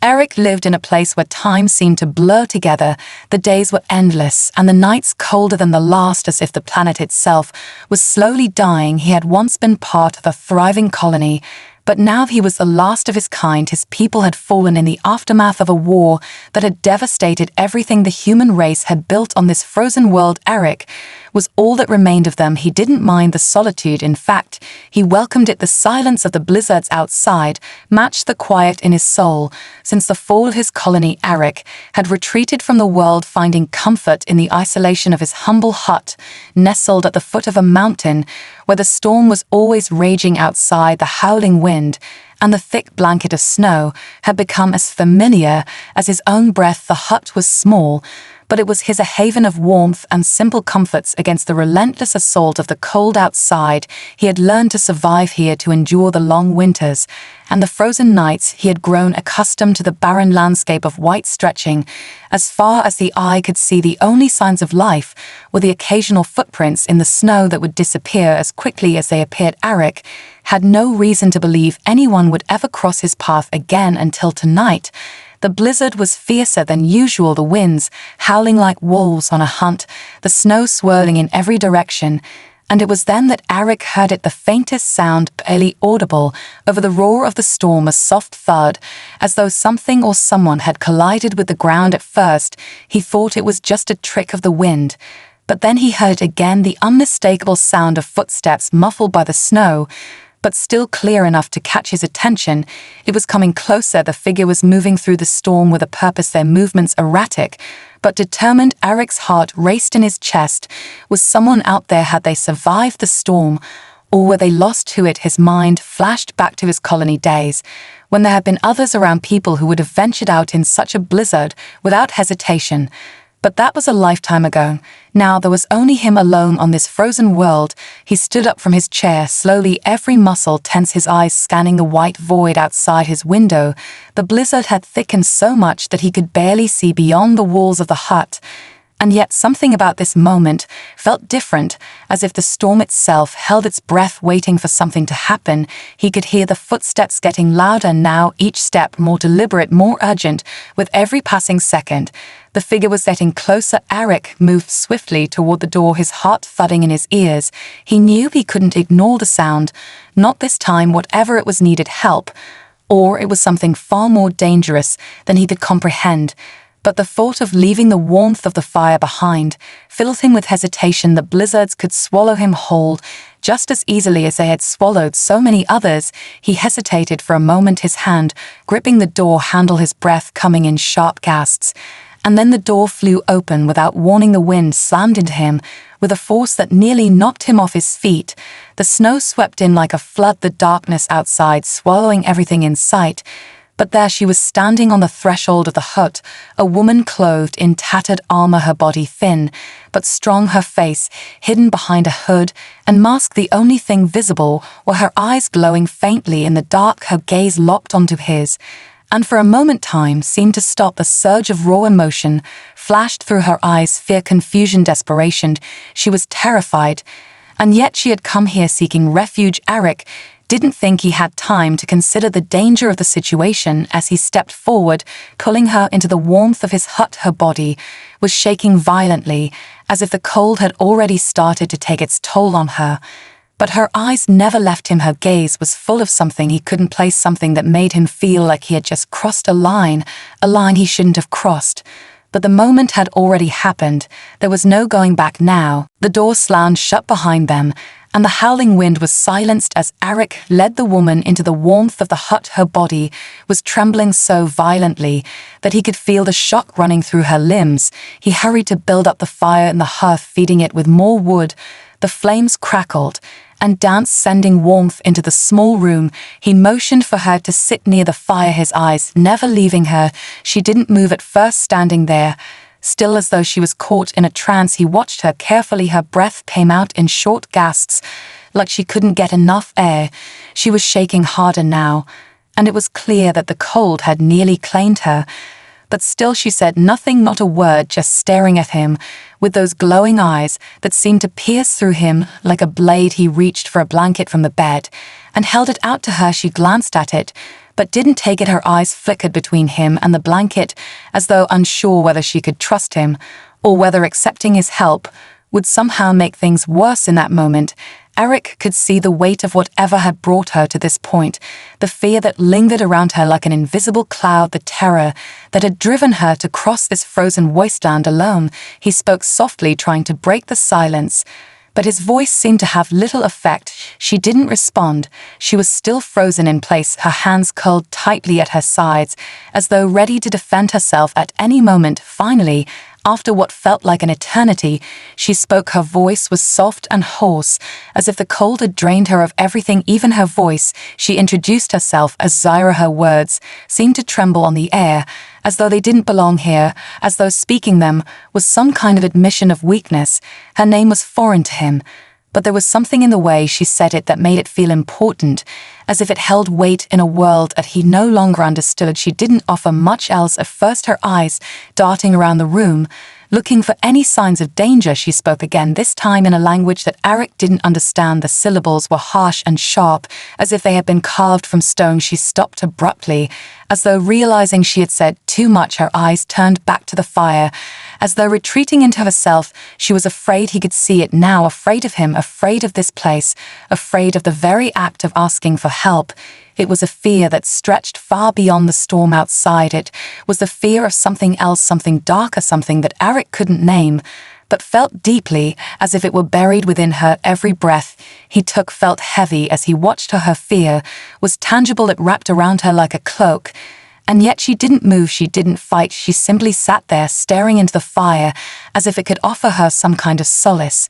Eric lived in a place where time seemed to blur together. The days were endless, and the nights colder than the last, as if the planet itself was slowly dying. He had once been part of a thriving colony, but now he was the last of his kind. His people had fallen in the aftermath of a war that had devastated everything the human race had built on this frozen world. Eric was all that remained of them. He didn't mind the solitude. In fact, he welcomed it. The silence of the blizzards outside matched the quiet in his soul. Since the fall of his colony, Eric had retreated from the world, finding comfort in the isolation of his humble hut, nestled at the foot of a mountain where the storm was always raging outside. The howling wind and the thick blanket of snow had become as familiar as his own breath. The hut was small, but it was a haven of warmth and simple comforts against the relentless assault of the cold outside. He had learned to survive here, to endure the long winters and the frozen nights. He had grown accustomed to the barren landscape of white stretching as far as the eye could see. The only signs of life were the occasional footprints in the snow that would disappear as quickly as they appeared. Eric had no reason to believe anyone would ever cross his path again until tonight. The blizzard was fiercer than usual, the winds howling like wolves on a hunt, the snow swirling in every direction. And it was then that Eric heard it, the faintest sound, barely audible over the roar of the storm, a soft thud, as though something or someone had collided with the ground. At first, he thought it was just a trick of the wind. But then he heard again, the unmistakable sound of footsteps muffled by the snow, but still clear enough to catch his attention. It was coming closer. The figure was moving through the storm with a purpose, their movements erratic, but determined. Eric's heart raced in his chest. Was someone out there? Had they survived the storm, or were they lost to it? His mind flashed back to his colony days, when there had been others around, people who would have ventured out in such a blizzard without hesitation. But that was a lifetime ago. Now there was only him alone on this frozen world. He stood up from his chair, slowly, every muscle tense, his eyes scanning the white void outside his window. The blizzard had thickened so much that he could barely see beyond the walls of the hut. And yet something about this moment felt different, as if the storm itself held its breath, waiting for something to happen. He could hear the footsteps getting louder now, each step more deliberate, more urgent, with every passing second. The figure was getting closer. Eric moved swiftly toward the door, his heart thudding in his ears. He knew he couldn't ignore the sound. Not this time. Whatever it was needed help, or it was something far more dangerous than he could comprehend. But the thought of leaving the warmth of the fire behind filled him with hesitation. The blizzards could swallow him whole just as easily as they had swallowed so many others. He hesitated for a moment, his hand gripping the door handle, his breath coming in sharp gasps. And then the door flew open without warning. The wind slammed into him with a force that nearly knocked him off his feet. The snow swept in like a flood, the darkness outside swallowing everything in sight. But there she was, standing on the threshold of the hut, a woman clothed in tattered armor, her body thin but strong, her face hidden behind a hood and mask. The only thing visible were her eyes glowing faintly in the dark, her gaze locked onto his. And for a moment time seemed to stop. A surge of raw emotion flashed through her eyes, fear, confusion, desperation. She was terrified, and yet she had come here seeking refuge. Eric didn't think he had time to consider the danger of the situation as he stepped forward, pulling her into the warmth of his hut. Her body was shaking violently, as if the cold had already started to take its toll on her. But her eyes never left him. Her gaze was full of something he couldn't place, something that made him feel like he had just crossed a line he shouldn't have crossed. But the moment had already happened. There was no going back now. The door slammed shut behind them, and the howling wind was silenced as Eric led the woman into the warmth of the hut. Her body was trembling so violently that he could feel the shock running through her limbs. He hurried to build up the fire in the hearth, feeding it with more wood. The flames crackled and danced, sending warmth into the small room. He motioned for her to sit near the fire, his eyes never leaving her. She didn't move at first, standing there, still as though she was caught in a trance. He watched her carefully. Her breath came out in short gasps, like she couldn't get enough air. She was shaking harder now, and it was clear that the cold had nearly claimed her. But still she said nothing, not a word, just staring at him with those glowing eyes that seemed to pierce through him like a blade. He reached for a blanket from the bed and held it out to her. She glanced at it, but didn't take it. Her eyes flickered between him and the blanket, as though unsure whether she could trust him, or whether accepting his help would somehow make things worse. In that moment, Eric could see the weight of whatever had brought her to this point, the fear that lingered around her like an invisible cloud, the terror that had driven her to cross this frozen wasteland alone. He spoke softly, trying to break the silence, but his voice seemed to have little effect. She didn't respond. She was still frozen in place, her hands curled tightly at her sides, as though ready to defend herself at any moment. Finally, after what felt like an eternity, she spoke. Her voice was soft and hoarse, as if the cold had drained her of everything, even her voice. She introduced herself as Zyra. Her words seemed to tremble on the air, as though they didn't belong here, as though speaking them was some kind of admission of weakness. Her name was foreign to him, but there was something in the way she said it that made it feel important, as if it held weight in a world that he no longer understood. She didn't offer much else at first, her eyes darting around the room, looking for any signs of danger. She spoke again, this time in a language that Eric didn't understand. The syllables were harsh and sharp, as if they had been carved from stone. She stopped abruptly, as though realizing she had said too much. Her eyes turned back to the fire, as though retreating into herself. She was afraid he could see it now, afraid of him, afraid of this place, afraid of the very act of asking for help. It was a fear that stretched far beyond the storm outside. It was the fear of something else, something darker, something that Eric couldn't name, but felt deeply, as if it were buried within her. Every breath he took felt heavy as he watched her. Her fear was tangible. It wrapped around her like a cloak. And yet she didn't move, she didn't fight. She simply sat there, staring into the fire, as if it could offer her some kind of solace.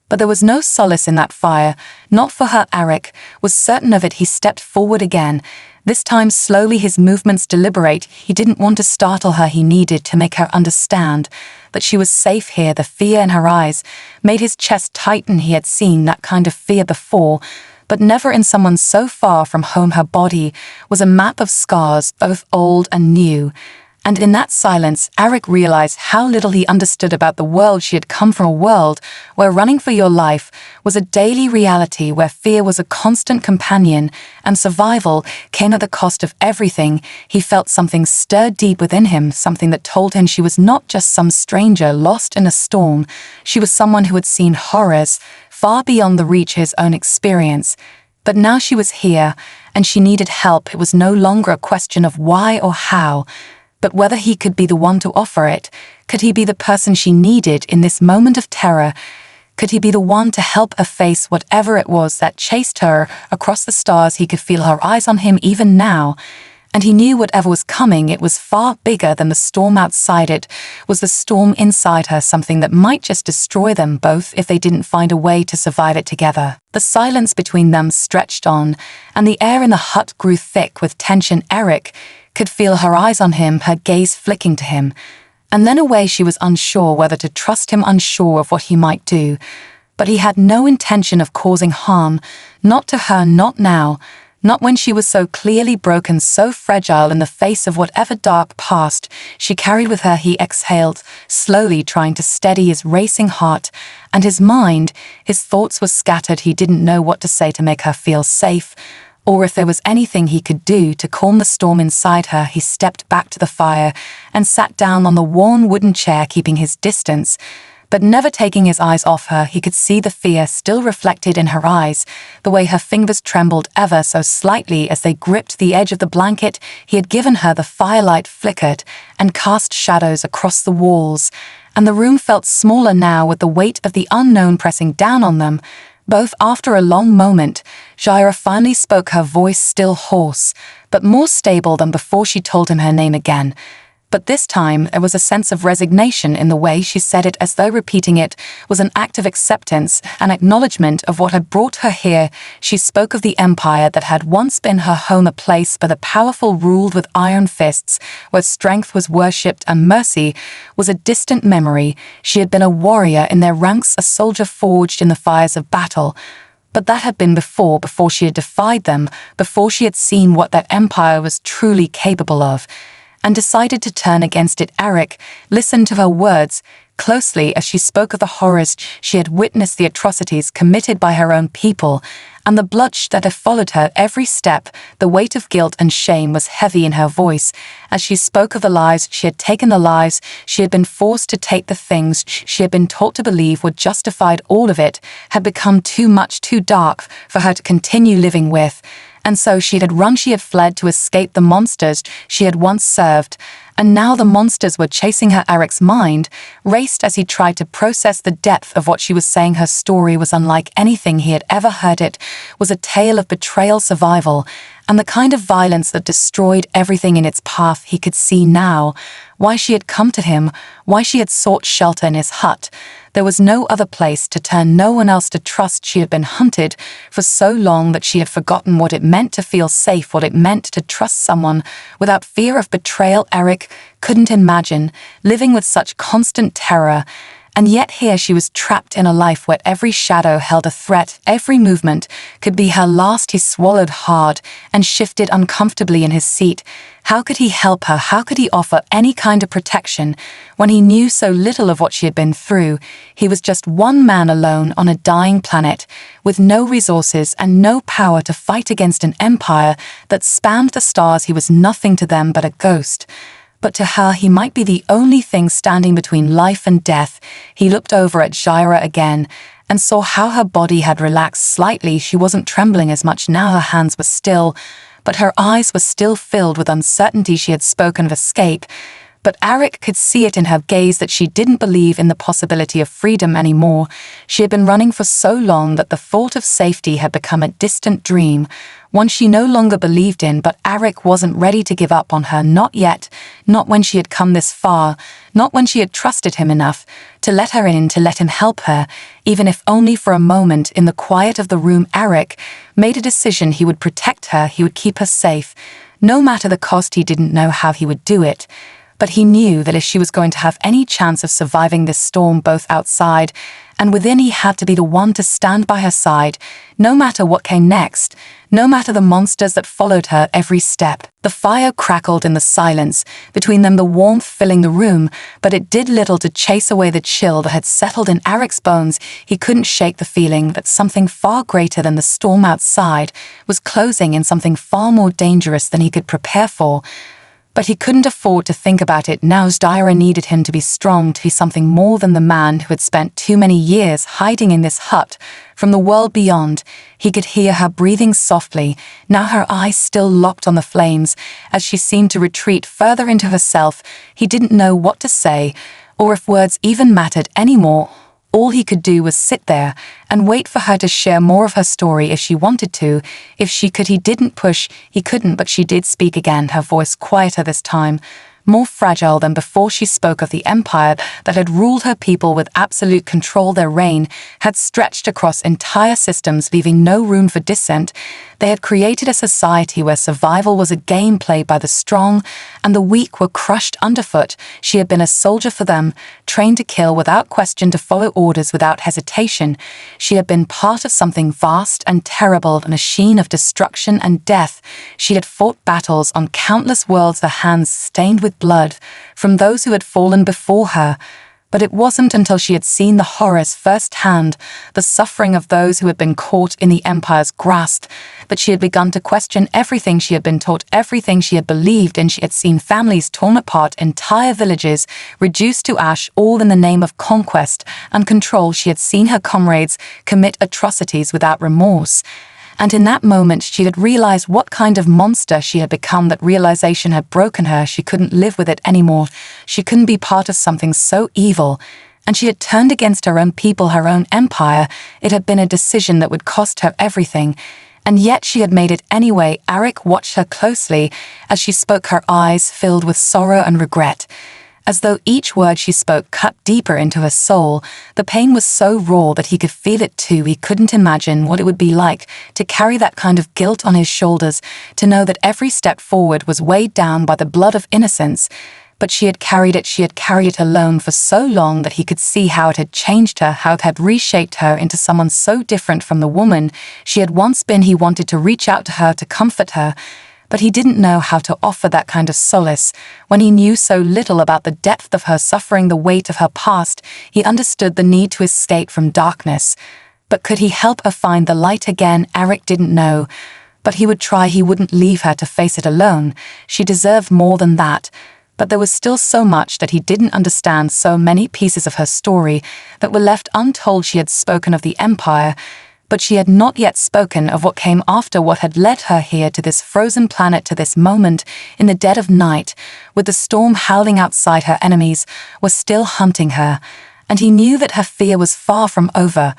But there was no solace in that fire, not for her. Eric was certain of it. He stepped forward again, this time slowly, his movements deliberate. He didn't want to startle her. He needed to make her understand that she was safe here. The fear in her eyes made his chest tighten. He had seen that kind of fear before, but never in someone so far from home. Her body was a map of scars, both old and new. And in that silence, Eric realized how little he understood about the world. She had come from a world where running for your life was a daily reality, where fear was a constant companion, and survival came at the cost of everything. He felt something stir deep within him, something that told him she was not just some stranger lost in a storm. She was someone who had seen horrors far beyond the reach of his own experience. But now she was here, and she needed help. It was no longer a question of why or how, but whether he could be the one to offer it. Could he be the person she needed in this moment of terror? Could he be the one to help her face whatever it was that chased her across the stars? He could feel her eyes on him even now, and he knew whatever was coming, it was far bigger than the storm outside. It was the storm inside her, something that might just destroy them both if they didn't find a way to survive it together. The silence between them stretched on, and the air in the hut grew thick with tension. Eric could feel her eyes on him, her gaze flicking to him, and then away. She was unsure whether to trust him, unsure of what he might do. But he had no intention of causing harm, not to her, not now, not when she was so clearly broken, so fragile in the face of whatever dark past she carried with her. He exhaled, slowly trying to steady his racing heart, and his mind, his thoughts were scattered. He didn't know what to say to make her feel safe, or if there was anything he could do to calm the storm inside her. He stepped back to the fire and sat down on the worn wooden chair, keeping his distance, but never taking his eyes off her. He could see the fear still reflected in her eyes, the way her fingers trembled ever so slightly as they gripped the edge of the blanket he had given her. The firelight flickered and cast shadows across the walls, and the room felt smaller now with the weight of the unknown pressing down on them. Both after a long moment, Zyra finally spoke, her voice still hoarse, but more stable than before. She told him her name again. But this time there was a sense of resignation in the way she said it, as though repeating it was an act of acceptance, an acknowledgement of what had brought her here. She spoke of the empire that had once been her home, a place where the powerful ruled with iron fists, where strength was worshipped and mercy was a distant memory. She had been a warrior in their ranks, a soldier forged in the fires of battle. But that had been before she had defied them, before she had seen what that empire was truly capable of, and decided to turn against it. Eric listened to her words, closely as she spoke of the horrors she had witnessed, the atrocities committed by her own people, and the bloodshed that had followed her every step. The weight of guilt and shame was heavy in her voice as she spoke of the lives she had taken, the lives she had been forced to take, the things she had been taught to believe were justified. All of it had become too much, too dark for her to continue living with. And so she had run, she had fled to escape the monsters she had once served. And now the monsters were chasing her. Eric's mind raced as he tried to process the depth of what she was saying. Her story was unlike anything he had ever heard. It was a tale of betrayal, survival, and the kind of violence that destroyed everything in its path. He could see now why she had come to him, why she had sought shelter in his hut. There was no other place to turn, no one else to trust. She had been hunted for so long that she had forgotten what it meant to feel safe, what it meant to trust someone without fear of betrayal. Eric couldn't imagine living with such constant terror. And yet here she was trapped in a life where every shadow held a threat, every movement could be her last. He swallowed hard and shifted uncomfortably in his seat. How could he help her? How could he offer any kind of protection when he knew so little of what she had been through? He was just one man alone on a dying planet, with no resources and no power to fight against an empire that spanned the stars. He was nothing to them but a ghost. But to her, he might be the only thing standing between life and death. He looked over at Jaira again and saw how her body had relaxed slightly. She wasn't trembling as much now. Her hands were still, but her eyes were still filled with uncertainty. She had spoken of escape, but Eric could see it in her gaze that she didn't believe in the possibility of freedom anymore. She had been running for so long that the thought of safety had become a distant dream, one she no longer believed in. But Eric wasn't ready to give up on her, not yet, not when she had come this far, not when she had trusted him enough to let her in, to let him help her, even if only for a moment. In the quiet of the room, Eric made a decision. He would protect her, he would keep her safe, no matter the cost. He didn't know how he would do it, but he knew that if she was going to have any chance of surviving this storm, both outside and within, he had to be the one to stand by her side, no matter what came next, no matter the monsters that followed her every step. The fire crackled in the silence between them, the warmth filling the room, but it did little to chase away the chill that had settled in Eric's bones. He couldn't shake the feeling that something far greater than the storm outside was closing in, something far more dangerous than he could prepare for. But he couldn't afford to think about it now. Jaira needed him to be strong, to be something more than the man who had spent too many years hiding in this hut from the world beyond. He could hear her breathing softly, now her eyes still locked on the flames, as she seemed to retreat further into herself. He didn't know what to say, or if words even mattered anymore. All he could do was sit there and wait for her to share more of her story if she wanted to, if she could. He didn't push, he couldn't, but she did speak again, her voice quieter this time, more fragile than before. She spoke of the empire that had ruled her people with absolute control. Their reign had stretched across entire systems, leaving no room for dissent. They had created a society where survival was a game played by the strong, and the weak were crushed underfoot. She had been a soldier for them, trained to kill without question, to follow orders without hesitation. She had been part of something vast and terrible, a machine of destruction and death. She had fought battles on countless worlds, her hands stained with blood from those who had fallen before her. But it wasn't until she had seen the horrors firsthand, the suffering of those who had been caught in the Empire's grasp, that she had begun to question everything she had been taught, everything she had believed in. She had seen families torn apart, entire villages reduced to ash, all in the name of conquest and control. She had seen her comrades commit atrocities without remorse. And in that moment she had realized what kind of monster she had become. That realization had broken her. She couldn't live with it anymore. She couldn't be part of something so evil. And she had turned against her own people, her own empire. It had been a decision that would cost her everything. And yet she had made it anyway. Eric watched her closely as she spoke, her eyes filled with sorrow and regret, as though each word she spoke cut deeper into her soul. The pain was so raw that he could feel it too. He couldn't imagine what it would be like to carry that kind of guilt on his shoulders, to know that every step forward was weighed down by the blood of innocence. But she had carried it alone for so long that he could see how it had changed her, how it had reshaped her into someone so different from the woman she had once been. He wanted to reach out to her, to comfort her, but he didn't know how to offer that kind of solace. When he knew so little about the depth of her suffering, the weight of her past, he understood the need to escape from darkness. But could he help her find the light again? Eric didn't know. But he would try. He wouldn't leave her to face it alone. She deserved more than that. But there was still so much that he didn't understand, so many pieces of her story that were left untold. She had spoken of the Empire, but she had not yet spoken of what came after, what had led her here to this frozen planet, to this moment in the dead of night, with the storm howling outside. Her enemies were still hunting her, and he knew that her fear was far from over.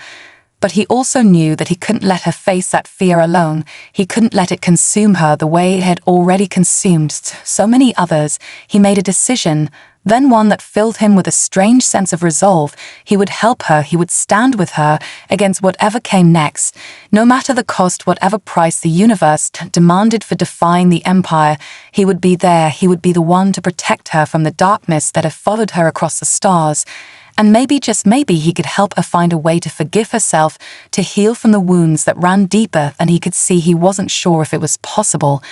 But he also knew that he couldn't let her face that fear alone. He couldn't let it consume her the way it had already consumed so many others. He made a decision, then one that filled him with a strange sense of resolve. He would help her, he would stand with her against whatever came next. No matter the cost, whatever price the universe demanded for defying the Empire, he would be there. He would be the one to protect her from the darkness that had followed her across the stars. And maybe, just maybe, he could help her find a way to forgive herself, to heal from the wounds that ran deeper than he could see. He wasn't sure if it was possible,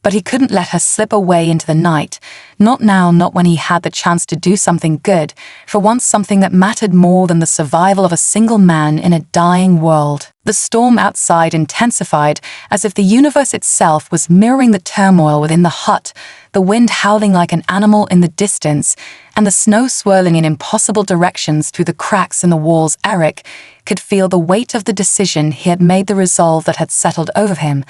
but he couldn't let her slip away into the night. Not now, not when he had the chance to do something good, for once something that mattered more than the survival of a single man in a dying world. The storm outside intensified, as if the universe itself was mirroring the turmoil within the hut, the wind howling like an animal in the distance, and the snow swirling in impossible directions through the cracks in the walls. Eric could feel the weight of the decision he had made, the resolve that had settled over him.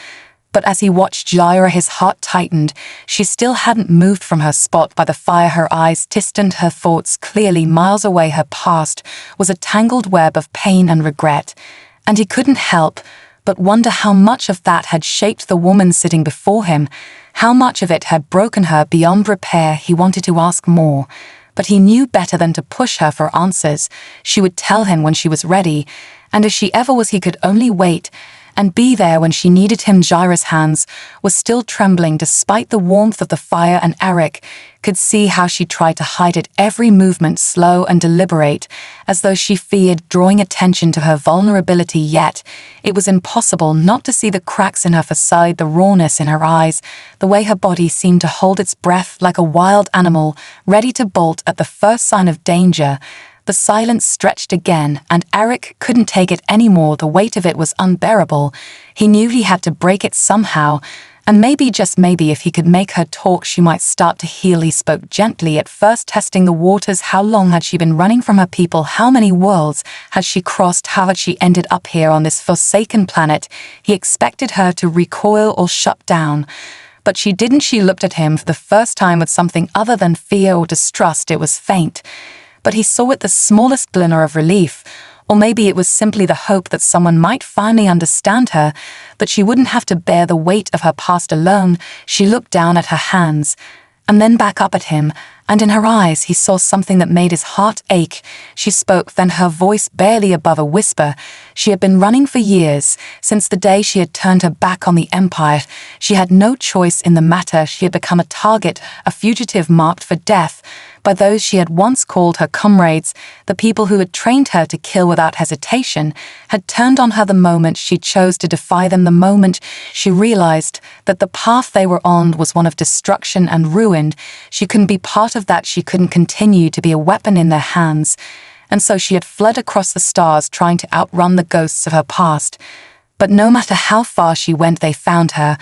But as he watched Jaira, his heart tightened. She still hadn't moved from her spot by the fire, her eyes distant, her thoughts clearly miles away. Her past was a tangled web of pain and regret, and he couldn't help but wonder how much of that had shaped the woman sitting before him, how much of it had broken her beyond repair. He wanted to ask more, but he knew better than to push her for answers. She would tell him when she was ready, and if she ever was, he could only wait and be there when she needed him. Jaira's hands were still trembling despite the warmth of the fire, and Eric could see how she tried to hide it, every movement slow and deliberate, as though she feared drawing attention to her vulnerability. Yet it was impossible not to see the cracks in her facade, the rawness in her eyes, the way her body seemed to hold its breath like a wild animal, ready to bolt at the first sign of danger. The silence stretched again, and Eric couldn't take it anymore. The weight of it was unbearable. He knew he had to break it somehow, and maybe, just maybe, if he could make her talk, she might start to heal. He spoke gently, at first testing the waters. How long had she been running from her people? How many worlds had she crossed? How had she ended up here on this forsaken planet? He expected her to recoil or shut down, but she didn't. She looked at him for the first time with something other than fear or distrust. It was faint, but he saw it, the smallest glimmer of relief. Or maybe it was simply the hope that someone might finally understand her, that she wouldn't have to bear the weight of her past alone. She looked down at her hands, and then back up at him, and in her eyes he saw something that made his heart ache. She spoke, then, her voice barely above a whisper. She had been running for years, since the day she had turned her back on the Empire. She had no choice in the matter. She had become a target, a fugitive marked for death by those she had once called her comrades. The people who had trained her to kill without hesitation had turned on her the moment she chose to defy them, the moment she realized that the path they were on was one of destruction and ruin. She couldn't be part of that. She couldn't continue to be a weapon in their hands. And so she had fled across the stars, trying to outrun the ghosts of her past. But no matter how far she went, they found her,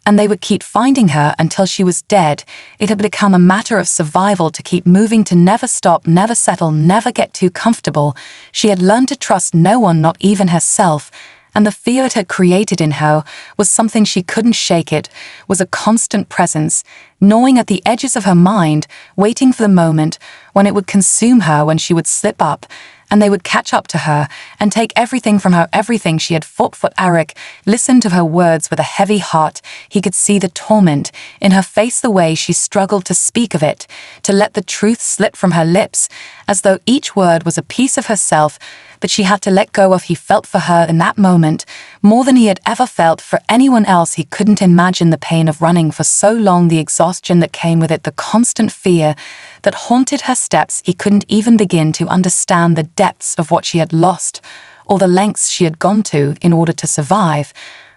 and they would keep finding her until she was dead. It had become a matter of survival, to keep moving, to never stop, never settle, never get too comfortable. She had learned to trust no one, not even herself, and the fear it had created in her was something she couldn't shake. It was a constant presence, gnawing at the edges of her mind, waiting for the moment when it would consume her, when she would slip up, and they would catch up to her and take everything from her, everything she had fought for. Eric listened to her words with a heavy heart. He could see the torment in her face, the way she struggled to speak of it, to let the truth slip from her lips, as though each word was a piece of herself that she had to let go of. He felt for her in that moment more than he had ever felt for anyone else. He couldn't imagine the pain of running for so long, the exhaustion that came with it, the constant fear that haunted her steps. He couldn't even begin to understand the depths of what she had lost, or the lengths she had gone to in order to survive.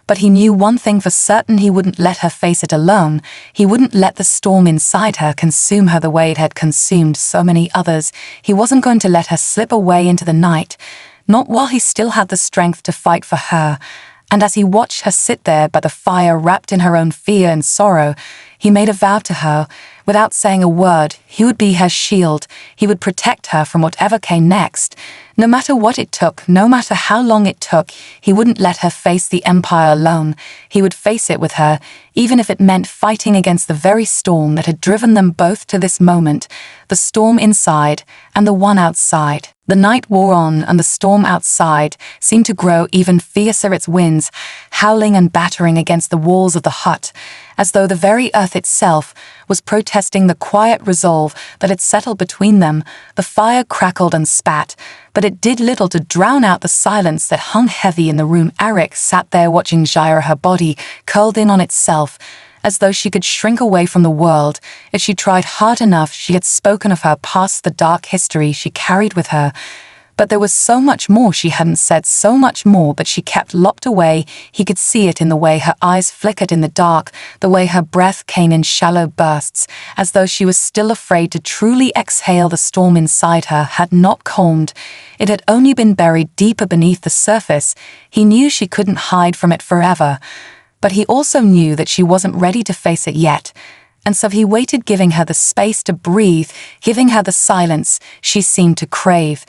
But he knew one thing for certain: he wouldn't let her face it alone. He wouldn't let the storm inside her consume her the way it had consumed so many others. He wasn't going to let her slip away into the night, not while he still had the strength to fight for her. And as he watched her sit there by the fire, wrapped in her own fear and sorrow, he made a vow to her. Without saying a word, he would be her shield. He would protect her from whatever came next. No matter what it took, no matter how long it took, he wouldn't let her face the Empire alone. He would face it with her, even if it meant fighting against the very storm that had driven them both to this moment, the storm inside and the one outside. The night wore on, and the storm outside seemed to grow even fiercer, its winds howling and battering against the walls of the hut, as though the very earth itself was protesting the quiet resolve that had settled between them. The fire crackled and spat, but it did little to drown out the silence that hung heavy in the room. Eric sat there watching Jaira, her body curled in on itself, as though she could shrink away from the world. If she tried hard enough, she had spoken of her past, the dark history she carried with her. But there was so much more she hadn't said, so much more, but she kept locked away. He could see it in the way her eyes flickered in the dark, the way her breath came in shallow bursts, as though she was still afraid to truly exhale. The storm inside her had not calmed. It had only been buried deeper beneath the surface. He knew she couldn't hide from it forever. But he also knew that she wasn't ready to face it yet. And so he waited, giving her the space to breathe, giving her the silence she seemed to crave.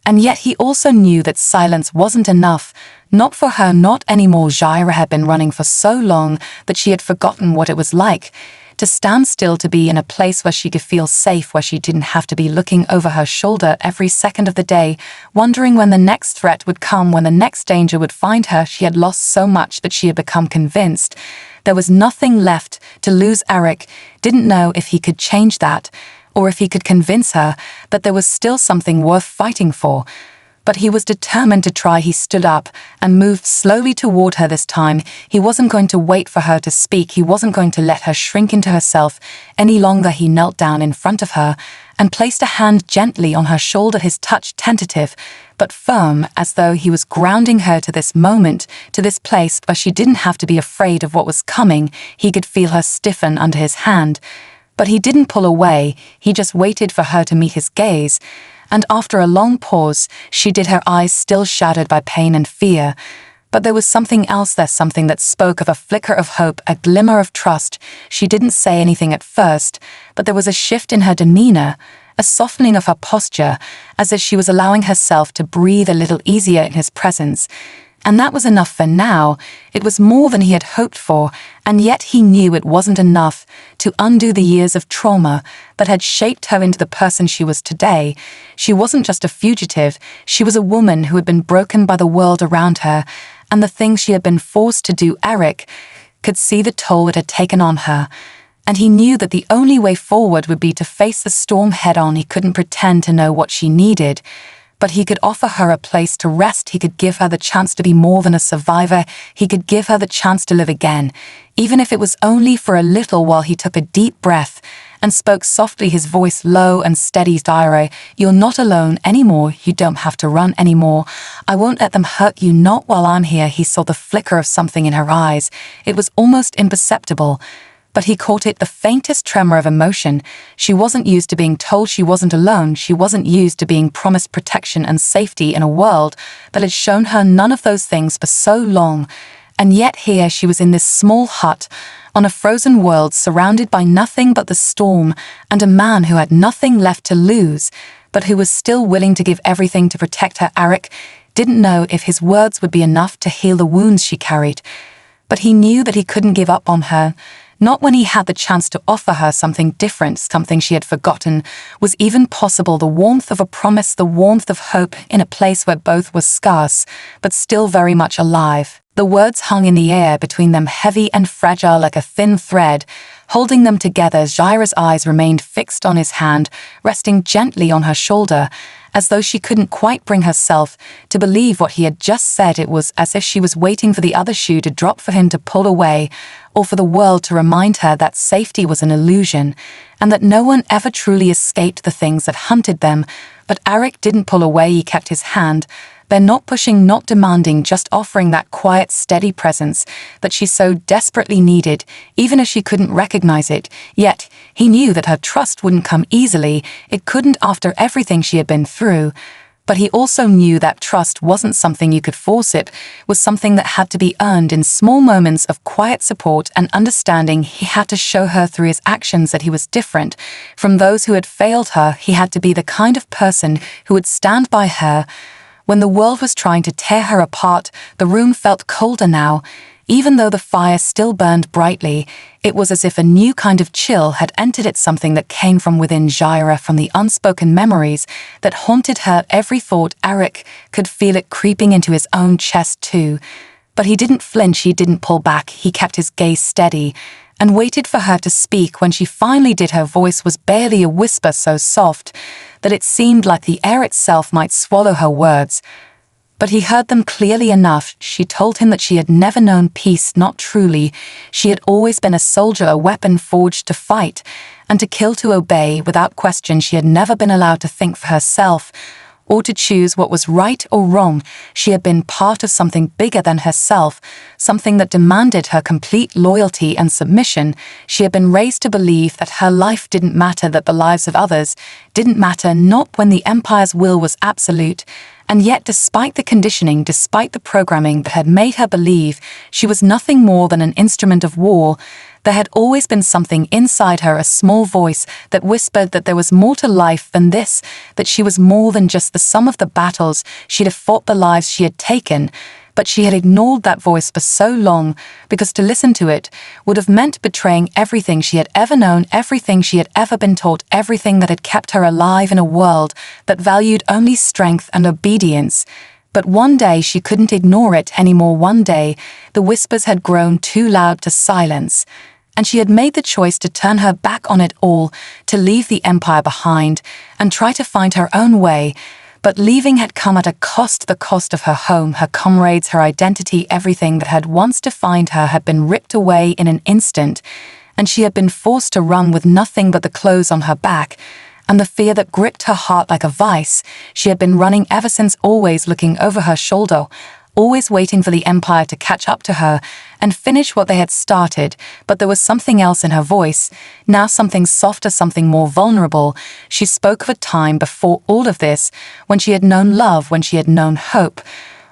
And yet he also knew that silence wasn't enough. Not for her, not anymore. Jaira had been running for so long that she had forgotten what it was like to stand still, to be in a place where she could feel safe, where she didn't have to be looking over her shoulder every second of the day, wondering when the next threat would come, when the next danger would find her. She had lost so much that she had become convinced there was nothing left to lose. Eric didn't know if he could change that, or if he could convince her that there was still something worth fighting for. But he was determined to try. He stood up and moved slowly toward her this time. He wasn't going to wait for her to speak. He wasn't going to let her shrink into herself any longer. He knelt down in front of her and placed a hand gently on her shoulder, his touch tentative but firm, as though he was grounding her to this moment, to this place where she didn't have to be afraid of what was coming. He could feel her stiffen under his hand. But he didn't pull away. He just waited for her to meet his gaze. And after a long pause, she did, her eyes still shadowed by pain and fear. But there was something else there, something that spoke of a flicker of hope, a glimmer of trust. She didn't say anything at first, but there was a shift in her demeanor, a softening of her posture, as if she was allowing herself to breathe a little easier in his presence. And that was enough for now. It was more than he had hoped for, and yet he knew it wasn't enough to undo the years of trauma that had shaped her into the person she was today. She wasn't just a fugitive. She was a woman who had been broken by the world around her, and the things she had been forced to do. Eric could see the toll it had taken on her, and he knew that the only way forward would be to face the storm head-on. He couldn't pretend to know what she needed, but he could offer her a place to rest. He could give her the chance to be more than a survivor. He could give her the chance to live again, even if it was only for a little while. He took a deep breath and spoke softly, his voice low and steady. Jaira, you're not alone anymore. You don't have to run anymore. I won't let them hurt you, not while I'm here. He saw the flicker of something in her eyes. It was almost imperceptible, but he caught it, the faintest tremor of emotion. She wasn't used to being told she wasn't alone. She wasn't used to being promised protection and safety in a world that had shown her none of those things for so long. And yet here she was in this small hut on a frozen world, surrounded by nothing but the storm and a man who had nothing left to lose, but who was still willing to give everything to protect her. Eric didn't know if his words would be enough to heal the wounds she carried, but he knew that he couldn't give up on her. Not when he had the chance to offer her something different, something she had forgotten was even possible. The warmth of a promise, the warmth of hope in a place where both were scarce, but still very much alive. The words hung in the air between them, heavy and fragile like a thin thread, holding them together. Jaira's eyes remained fixed on his hand, resting gently on her shoulder, as though she couldn't quite bring herself to believe what he had just said. It was as if she was waiting for the other shoe to drop, for him to pull away, or for the world to remind her that safety was an illusion, and that no one ever truly escaped the things that hunted them. But Eric didn't pull away. He kept his hand They're not pushing, not demanding, just offering that quiet, steady presence that she so desperately needed, even as she couldn't recognize it. Yet, he knew that her trust wouldn't come easily. It couldn't after everything she had been through. But he also knew that trust wasn't something you could force, it was something that had to be earned in small moments of quiet support and understanding. He had to show her through his actions that he was different from those who had failed her. He had to be the kind of person who would stand by her. When the world was trying to tear her apart, the room felt colder now. Even though the fire still burned brightly, it was as if a new kind of chill had entered it, something that came from within Jaira, from the unspoken memories that haunted her every thought. Eric could feel it creeping into his own chest too. But he didn't flinch, he didn't pull back, he kept his gaze steady and waited for her to speak. When she finally did, her voice was barely a whisper, so soft that it seemed like the air itself might swallow her words. But he heard them clearly enough. She told him that she had never known peace, not truly. She had always been a soldier, a weapon forged to fight and to kill, to obey without question. She had never been allowed to think for herself or to choose what was right or wrong. She had been part of something bigger than herself, something that demanded her complete loyalty and submission. She had been raised to believe that her life didn't matter, that the lives of others didn't matter, not when the Empire's will was absolute. And yet, despite the conditioning, despite the programming that had made her believe she was nothing more than an instrument of war, there had always been something inside her, a small voice that whispered that there was more to life than this, that she was more than just the sum of the battles she'd have fought, the lives she had taken. But she had ignored that voice for so long, because to listen to it would have meant betraying everything she had ever known, everything she had ever been taught, everything that had kept her alive in a world that valued only strength and obedience. But one day she couldn't ignore it anymore. One day the whispers had grown too loud to silence, and she had made the choice to turn her back on it all, to leave the Empire behind and try to find her own way. But leaving had come at a cost, the cost of her home, her comrades, her identity. Everything that had once defined her had been ripped away in an instant, and she had been forced to run with nothing but the clothes on her back and the fear that gripped her heart like a vice. She had been running ever since, always looking over her shoulder, always waiting for the Empire to catch up to her and finish what they had started. But there was something else in her voice, now something softer, something more vulnerable. She spoke of a time before all of this, when she had known love, when she had known hope,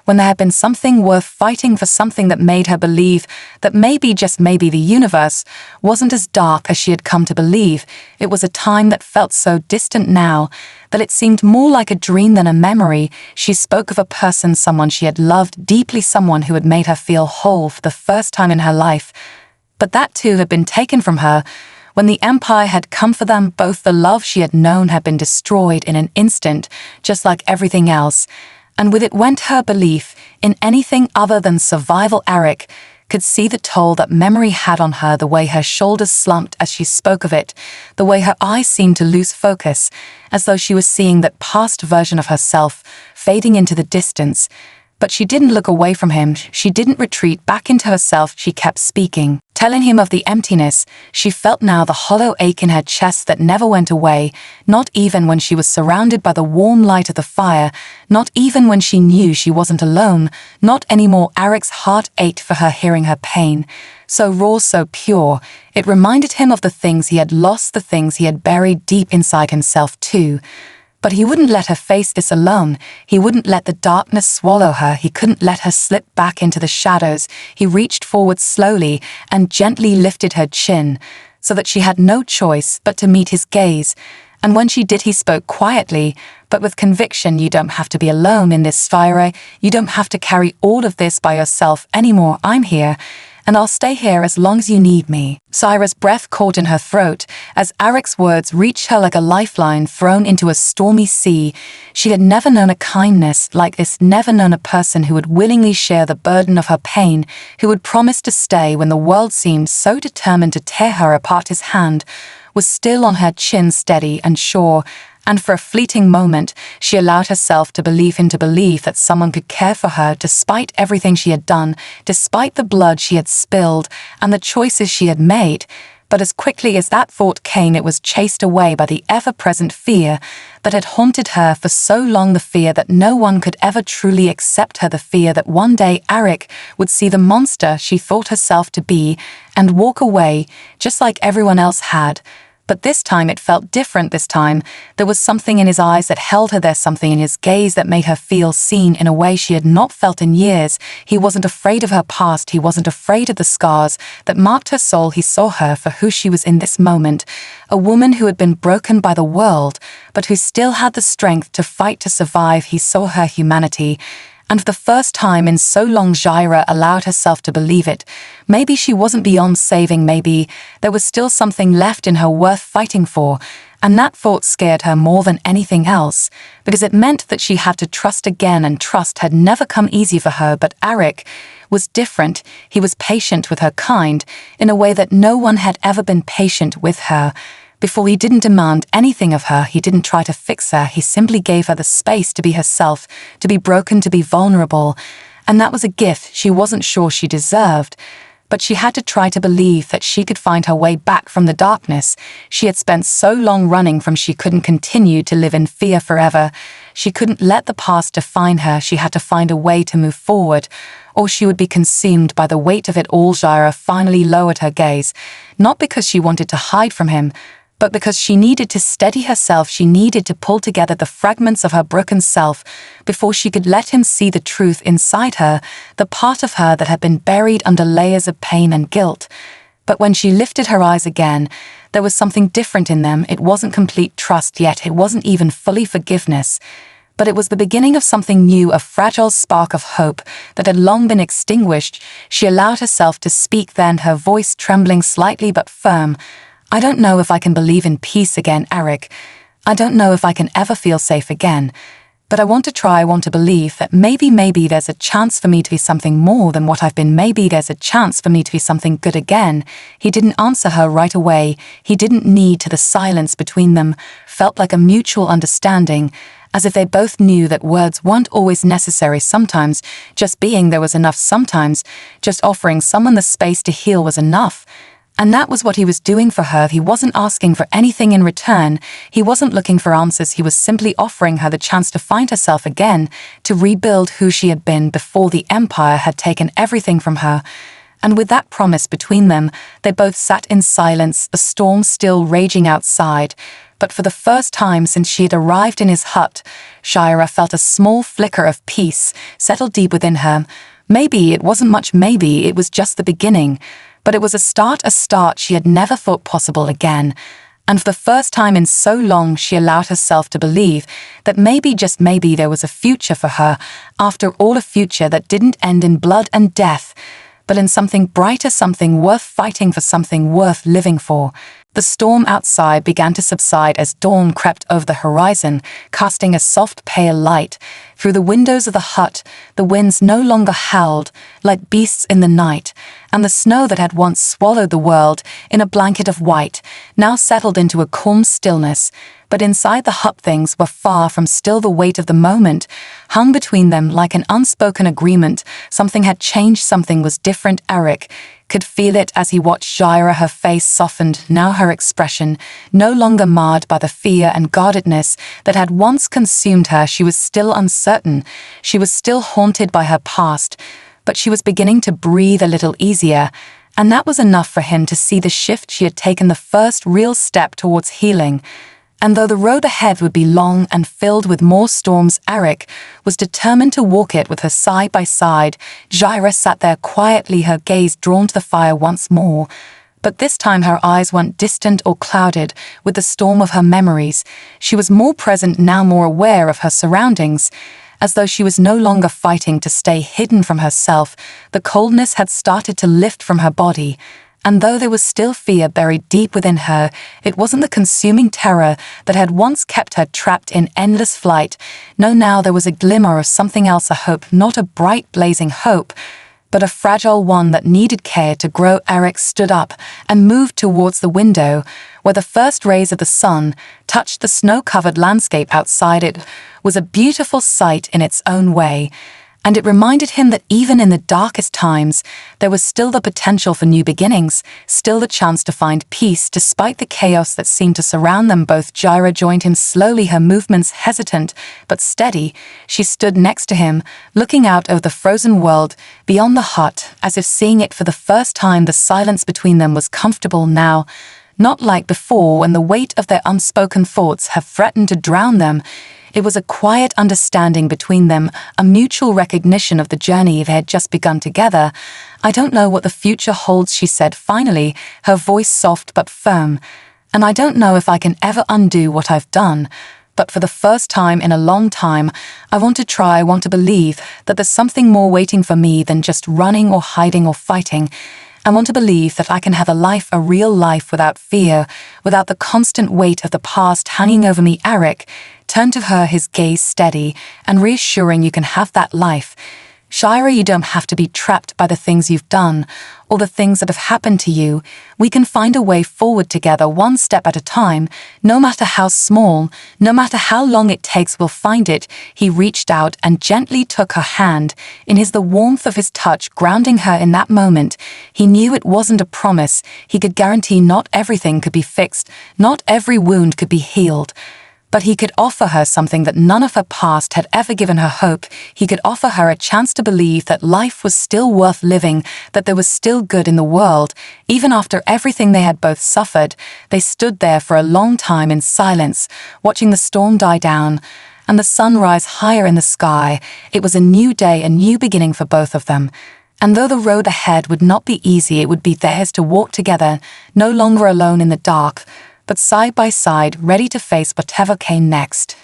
when there had been something worth fighting for, something that made her believe that maybe, just maybe, the universe wasn't as dark as she had come to believe. It was a time that felt so distant now that it seemed more like a dream than a memory. She spoke of a person, someone she had loved deeply, someone who had made her feel whole for the first time in her life. But that too had been taken from her when the Empire had come for them. Both the love she had known had been destroyed in an instant, just like everything else. And with it went her belief in anything other than survival. Eric could see the toll that memory had on her, the way her shoulders slumped as she spoke of it, the way her eyes seemed to lose focus, as though she was seeing that past version of herself fading into the distance. But she didn't look away from him. She didn't retreat back into herself. She kept speaking, telling him of the emptiness she felt now, the hollow ache in her chest that never went away, not even when she was surrounded by the warm light of the fire, not even when she knew she wasn't alone, not anymore. Eric's heart ached for her, hearing her pain, so raw, so pure. It reminded him of the things he had lost, the things he had buried deep inside himself too. But he wouldn't let her face this alone. He wouldn't let the darkness swallow her. He couldn't let her slip back into the shadows. He reached forward slowly and gently lifted her chin, so that she had no choice but to meet his gaze. And when she did, he spoke quietly, but with conviction. You don't have to be alone in this, Sci-Fi. You don't have to carry all of this by yourself anymore. I'm here, and I'll stay here as long as you need me. Syra's breath caught in her throat as Eric's words reached her like a lifeline thrown into a stormy sea. She had never known a kindness like this, never known a person who would willingly share the burden of her pain, who would promise to stay when the world seemed so determined to tear her apart. His hand was still on her chin, steady and sure, and for a fleeting moment she allowed herself to believe him, to believe that someone could care for her despite everything she had done, despite the blood she had spilled and the choices she had made. But as quickly as that thought came, it was chased away by the ever-present fear that had haunted her for so long, the fear that no one could ever truly accept her, the fear that one day Arik would see the monster she thought herself to be and walk away just like everyone else had. But this time it felt different. This time there was something in his eyes that held her there, something in his gaze that made her feel seen in a way she had not felt in years. He wasn't afraid of her past, he wasn't afraid of the scars that marked her soul. He saw her for who she was in this moment, a woman who had been broken by the world, but who still had the strength to fight to survive. He saw her humanity. And for the first time in so long, Jaira allowed herself to believe it. Maybe she wasn't beyond saving, maybe there was still something left in her worth fighting for. And that thought scared her more than anything else, because it meant that she had to trust again, and trust had never come easy for her. But Arik was different. He was patient with her, kind, in a way that no one had ever been patient with her. Before, he didn't demand anything of her, he didn't try to fix her, he simply gave her the space to be herself, to be broken, to be vulnerable. And that was a gift she wasn't sure she deserved. But she had to try to believe that she could find her way back from the darkness she had spent so long running from. She couldn't continue to live in fear forever. She couldn't let the past define her. She had to find a way to move forward, or she would be consumed by the weight of it all. Jaira finally lowered her gaze, not because she wanted to hide from him, but because she needed to steady herself. She needed to pull together the fragments of her broken self before she could let him see the truth inside her, the part of her that had been buried under layers of pain and guilt. But when she lifted her eyes again, there was something different in them. It wasn't complete trust yet, it wasn't even fully forgiveness. But it was the beginning of something new, a fragile spark of hope that had long been extinguished. She allowed herself to speak then, her voice trembling slightly but firm. "I don't know if I can believe in peace again, Arik. I don't know if I can ever feel safe again. But I want to try, I want to believe that maybe there's a chance for me to be something more than what I've been. Maybe there's a chance for me to be something good again." He didn't answer her right away. He didn't need to. The silence between them felt like a mutual understanding, as if they both knew that words weren't always necessary. Sometimes just being there was enough. Sometimes just offering someone the space to heal was enough. And that was what he was doing for her. He wasn't asking for anything in return. He wasn't looking for answers. He was simply offering her the chance to find herself again, to rebuild who she had been before the Empire had taken everything from her. And with that promise between them, they both sat in silence, the storm still raging outside. But for the first time since she had arrived in his hut, Jaira felt a small flicker of peace settle deep within her. Maybe it wasn't much, maybe it was just the beginning. But it was a start she had never thought possible again. And for the first time in so long, she allowed herself to believe that maybe, just maybe, there was a future for her. After all, a future that didn't end in blood and death, but in something brighter, something worth fighting for, something worth living for. The storm outside began to subside as dawn crept over the horizon, casting a soft, pale light. Through the windows of the hut, the winds no longer howled like beasts in the night, and the snow that had once swallowed the world in a blanket of white now settled into a calm stillness. But inside the hut things were far from still. The weight of the moment hung between them like an unspoken agreement. Something had changed, something was different. Arik could feel it as he watched Jaira. Her face softened, now her expression no longer marred by the fear and guardedness that had once consumed her. She was still uncertain, she was still haunted by her past, but she was beginning to breathe a little easier, and that was enough for him to see the shift. She had taken the first real step towards healing. And though the road ahead would be long and filled with more storms, Arik was determined to walk it with her side by side. Jaira sat there quietly, her gaze drawn to the fire once more. But this time her eyes weren't distant or clouded with the storm of her memories. She was more present now, more aware of her surroundings, as though she was no longer fighting to stay hidden from herself. The coldness had started to lift from her body. And though there was still fear buried deep within her, it wasn't the consuming terror that had once kept her trapped in endless flight. No, now there was a glimmer of something else, a hope, not a bright blazing hope, but a fragile one that needed care to grow. Arik stood up and moved towards the window, where the first rays of the sun touched the snow-covered landscape outside. It was a beautiful sight in its own way. And it reminded him that even in the darkest times, there was still the potential for new beginnings, still the chance to find peace despite the chaos that seemed to surround them both. Jaira joined him slowly, her movements hesitant but steady. She stood next to him, looking out over the frozen world beyond the hut, as if seeing it for the first time. The silence between them was comfortable now, not like before when the weight of their unspoken thoughts had threatened to drown them. It was a quiet understanding between them, a mutual recognition of the journey they had just begun together. "I don't know what the future holds," she said finally, her voice soft but firm. "And I don't know if I can ever undo what I've done. But for the first time in a long time, I want to believe that there's something more waiting for me than just running or hiding or fighting. I want to believe that I can have a real life without fear, without the constant weight of the past hanging over me." Eric turned to her, his gaze steady and reassuring. "You can have that life, Shira. You don't have to be trapped by the things you've done or the things that have happened to you. We can find a way forward together, one step at a time, no matter how small, no matter how long it takes, we'll find it." He reached out and gently took her hand. The warmth of his touch grounding her in that moment. He knew it wasn't a promise. He could guarantee not everything could be fixed, not every wound could be healed. But he could offer her something that none of her past had ever given her: hope. He could offer her a chance to believe that life was still worth living, that there was still good in the world. Even after everything they had both suffered, they stood there for a long time in silence, watching the storm die down and the sun rise higher in the sky. It was a new day, a new beginning for both of them. And though the road ahead would not be easy, it would be theirs to walk together, no longer alone in the dark, but side by side, ready to face whatever came next.